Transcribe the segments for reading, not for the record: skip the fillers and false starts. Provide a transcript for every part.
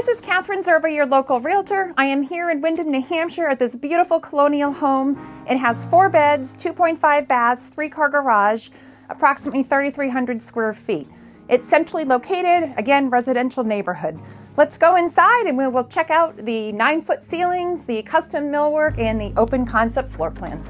This is Catherine Zerba, your local realtor. I am here in Windham, New Hampshire at this beautiful colonial home. It has 4 beds, 2.5 baths, 3-car garage, approximately 3,300 square feet. It's centrally located, again, residential neighborhood. Let's go inside and we will check out the 9-foot ceilings, the custom millwork, and the open concept floor plan.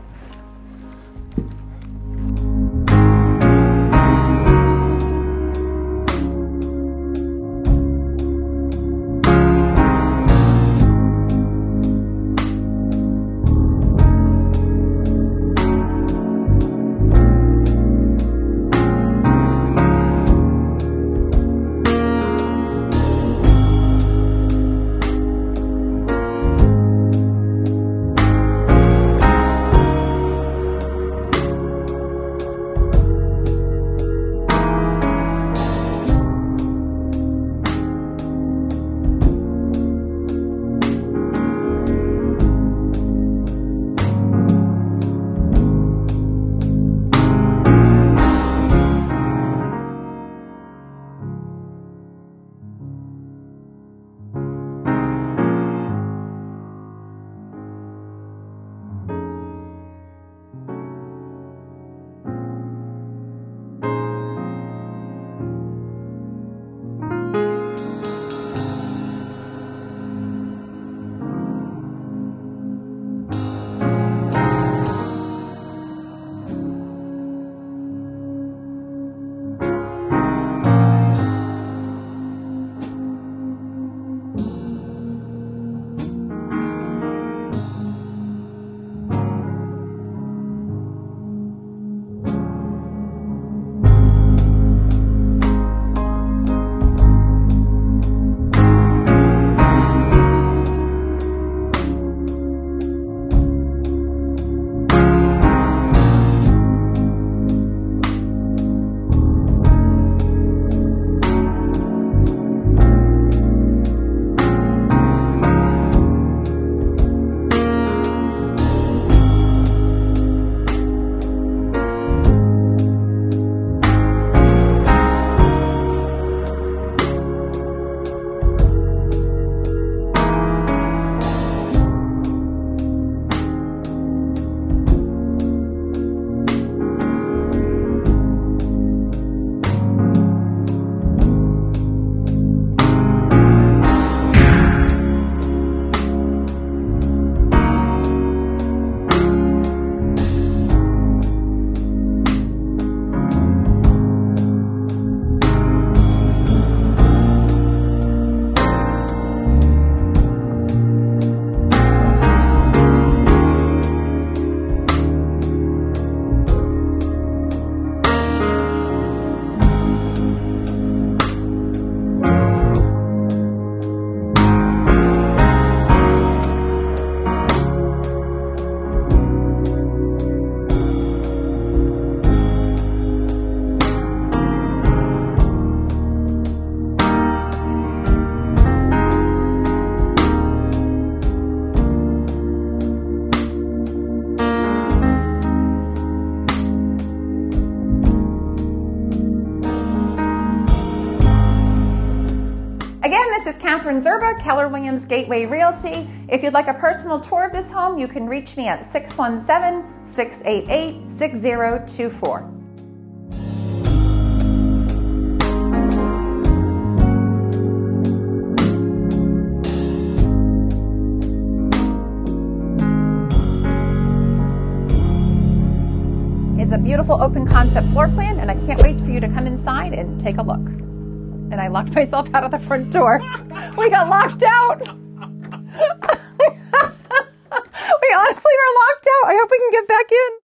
Again, this is Catherine Zerba, Keller Williams Gateway Realty. If you'd like a personal tour of this home, you can reach me at 617-688-6024. It's a beautiful open concept floor plan, and I can't wait for you to come inside and take a look. And I locked myself out of the front door. We got locked out. We honestly are locked out. I hope we can get back in.